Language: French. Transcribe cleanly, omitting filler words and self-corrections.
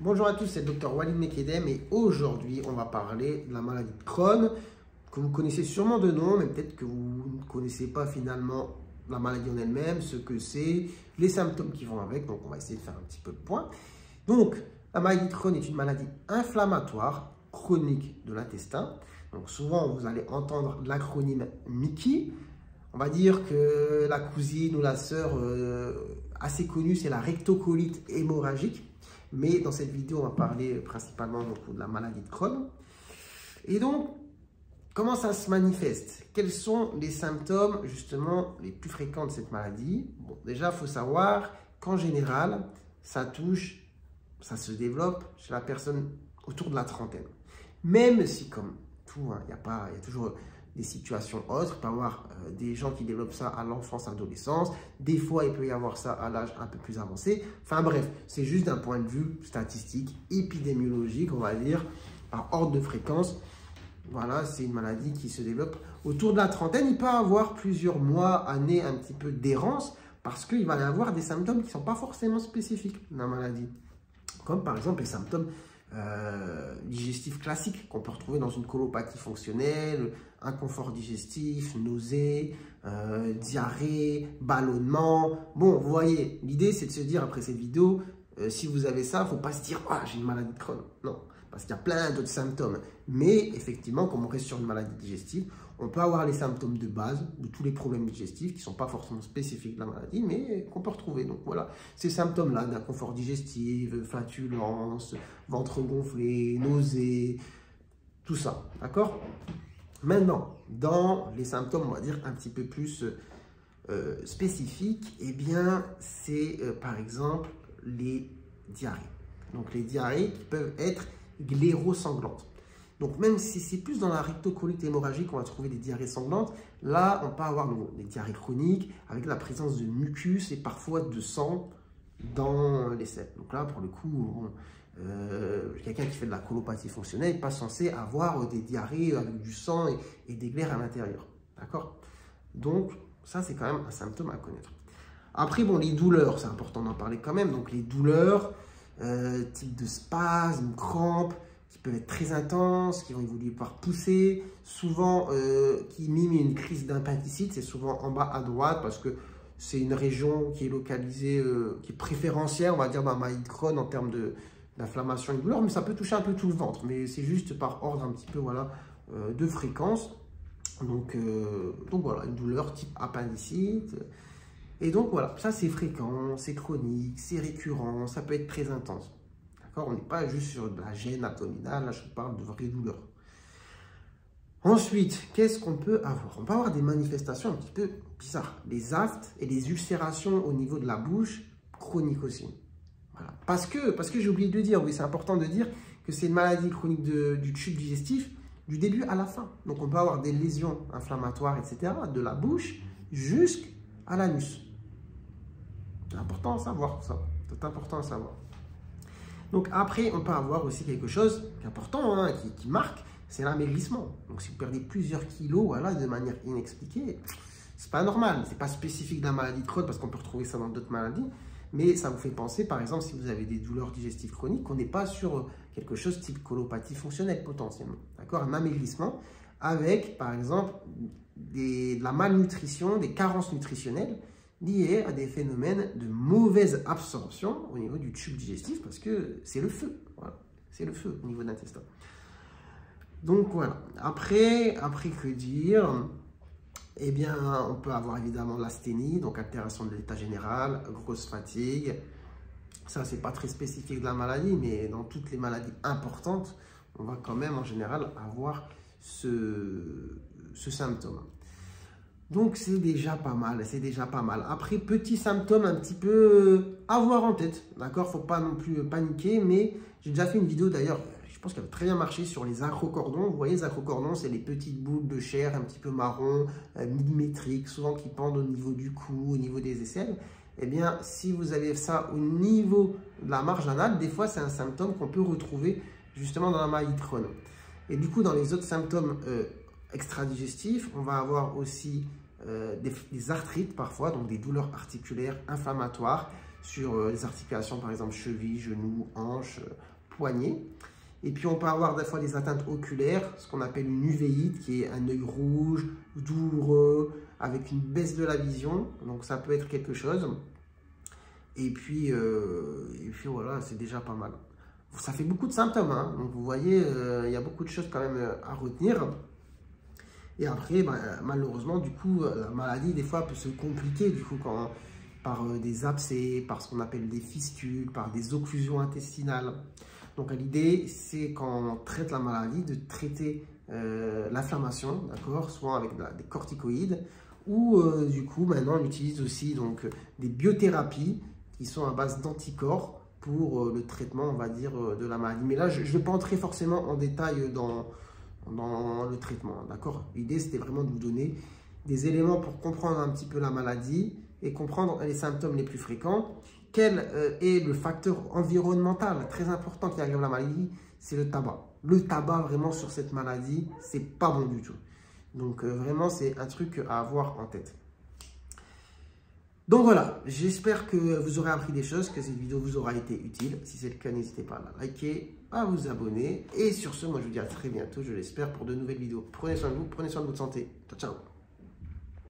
Bonjour à tous, c'est le Dr Walid Mekedem et aujourd'hui on va parler de la maladie de Crohn que vous connaissez sûrement de nom, mais peut-être que vous ne connaissez pas finalement la maladie en elle-même, ce que c'est, les symptômes qui vont avec. Donc on va essayer de faire un petit peu le point. Donc la maladie de Crohn est une maladie inflammatoire chronique de l'intestin. Donc souvent vous allez entendre l'acronyme MICI. On va dire que la cousine ou la sœur assez connue, c'est la rectocolite hémorragique. Mais dans cette vidéo, on va parler principalement de la maladie de Crohn. Et donc, comment ça se manifeste? Quels sont les symptômes justement les plus fréquents de cette maladie? Bon, déjà, il faut savoir qu'en général, ça se développe chez la personne autour de la trentaine. Même si, comme tout, il y a toujours des situations autres. Il peut y avoir des gens qui développent ça à l'enfance, adolescence. Des fois, il peut y avoir ça à l'âge un peu plus avancé. Enfin bref, c'est juste d'un point de vue statistique, épidémiologique, on va dire, par ordre de fréquence. Voilà, c'est une maladie qui se développe autour de la trentaine. Il peut y avoir plusieurs mois, années, un petit peu d'errance parce qu'il va y avoir des symptômes qui ne sont pas forcément spécifiques de la maladie. Comme par exemple les symptômes digestifs classiques qu'on peut retrouver dans une colopathie fonctionnelle, inconfort digestif, nausées, diarrhée, ballonnement. Bon, vous voyez, l'idée c'est de se dire après cette vidéo, si vous avez ça, il ne faut pas se dire « Ah, j'ai une maladie de Crohn ». Non, parce qu'il y a plein d'autres symptômes. Mais effectivement, comme on reste sur une maladie digestive, on peut avoir les symptômes de base de tous les problèmes digestifs qui ne sont pas forcément spécifiques de la maladie, mais qu'on peut retrouver. Donc voilà, ces symptômes-là, d'inconfort digestif, flatulence, ventre gonflé, nausées, tout ça, d'accord? Maintenant, dans les symptômes, on va dire un petit peu plus spécifiques, eh bien, c'est par exemple les diarrhées. Donc les diarrhées qui peuvent être glérosanglantes. Donc même si c'est plus dans la rectocolite hémorragique qu'on va trouver des diarrhées sanglantes, là on peut avoir des diarrhées chroniques avec la présence de mucus et parfois de sang dans les selles. Donc là pour le coup, quelqu'un qui fait de la colopathie fonctionnelle n'est pas censé avoir des diarrhées avec du sang et des glaires à l'intérieur. D'accord? Donc ça c'est quand même un symptôme à connaître. Après bon, les douleurs, c'est important d'en parler quand même. Donc les douleurs, type de spasmes, crampes, qui peuvent être très intenses, qui vont évoluer par poussée, souvent qui miment une crise d'appendicite, c'est souvent en bas à droite parce que c'est une région qui est localisée, qui est préférentielle, on va dire, dans la maladie de Crohn en termes d'inflammation et de douleur, mais ça peut toucher un peu tout le ventre, mais c'est juste par ordre un petit peu voilà, de fréquence. Donc voilà, une douleur type appendicite. Et donc voilà, ça c'est fréquent, c'est chronique, c'est récurrent, ça peut être très intense. On n'est pas juste sur de la gêne abdominale, là je parle de vraies douleurs. Ensuite, qu'est-ce qu'on peut avoir? On peut avoir des manifestations un petit peu bizarres. Les aftes et les ulcérations au niveau de la bouche, chroniques aussi. Voilà. Parce que j'ai oublié de le dire, oui c'est important de dire que c'est une maladie chronique du tube digestif du début à la fin. Donc on peut avoir des lésions inflammatoires, etc. de la bouche jusqu'à l'anus. C'est important à savoir ça, c'est important à savoir. Donc après, on peut avoir aussi quelque chose qui est important, hein, qui marque, c'est l'amaigrissement. Donc si vous perdez plusieurs kilos voilà, de manière inexpliquée, c'est pas normal. C'est pas spécifique de la maladie de Crohn parce qu'on peut retrouver ça dans d'autres maladies. Mais ça vous fait penser, par exemple, si vous avez des douleurs digestives chroniques, qu'on n'est pas sur quelque chose type colopathie fonctionnelle potentiellement. D'accord? Un amaigrissement avec, par exemple, de la malnutrition, des carences nutritionnelles liées à des phénomènes de mauvaise absorption au niveau du tube digestif parce que c'est le feu. Voilà. C'est le feu au niveau de l'intestin. Donc voilà. Après que dire? Eh bien, on peut avoir évidemment l'asthénie, donc altération de l'état général, grosse fatigue. Ça, c'est pas très spécifique de la maladie, mais dans toutes les maladies importantes, on va quand même en général avoir ce symptôme. Donc, c'est déjà pas mal, c'est déjà pas mal. Après, petits symptômes un petit peu à avoir en tête, d'accord? Faut pas non plus paniquer, mais j'ai déjà fait une vidéo d'ailleurs, je pense qu'elle a très bien marché sur les acrocordons. Vous voyez, les acrocordons, c'est les petites boules de chair un petit peu marron, millimétriques, souvent qui pendent au niveau du cou, au niveau des aisselles. Eh bien, si vous avez ça au niveau de la marge anale, des fois, c'est un symptôme qu'on peut retrouver justement dans la maladie de Crohn. Et du coup, dans les autres symptômes extradigestifs, on va avoir aussi des arthrites parfois, donc des douleurs articulaires inflammatoires sur les articulations, par exemple cheville, genou, hanche, poignet. Et puis on peut avoir des fois des atteintes oculaires, ce qu'on appelle une uvéite, qui est un œil rouge, douloureux, avec une baisse de la vision. Donc ça peut être quelque chose. Et puis voilà, c'est déjà pas mal. Ça fait beaucoup de symptômes, hein. Donc vous voyez, il y a beaucoup de choses quand même à retenir. Et après, malheureusement, du coup, la maladie, des fois, peut se compliquer, du coup, par des abcès, par ce qu'on appelle des fistules, par des occlusions intestinales. Donc l'idée, c'est quand on traite la maladie, de traiter l'inflammation, d'accord, soit avec des corticoïdes, ou du coup, maintenant, on utilise aussi donc, des biothérapies qui sont à base d'anticorps pour le traitement, on va dire, de la maladie. Mais là, je ne vais pas entrer forcément en détail dans le traitement, d'accord? L'idée, c'était vraiment de vous donner des éléments pour comprendre un petit peu la maladie et comprendre les symptômes les plus fréquents. Quel est le facteur environnemental très important qui aggrave la maladie? C'est le tabac. Le tabac, vraiment, sur cette maladie, c'est pas bon du tout. Donc, vraiment, c'est un truc à avoir en tête. Donc voilà, j'espère que vous aurez appris des choses, que cette vidéo vous aura été utile. Si c'est le cas, n'hésitez pas à la liker, à vous abonner. Et sur ce, moi, je vous dis à très bientôt, je l'espère, pour de nouvelles vidéos. Prenez soin de vous, prenez soin de votre santé. Ciao, ciao.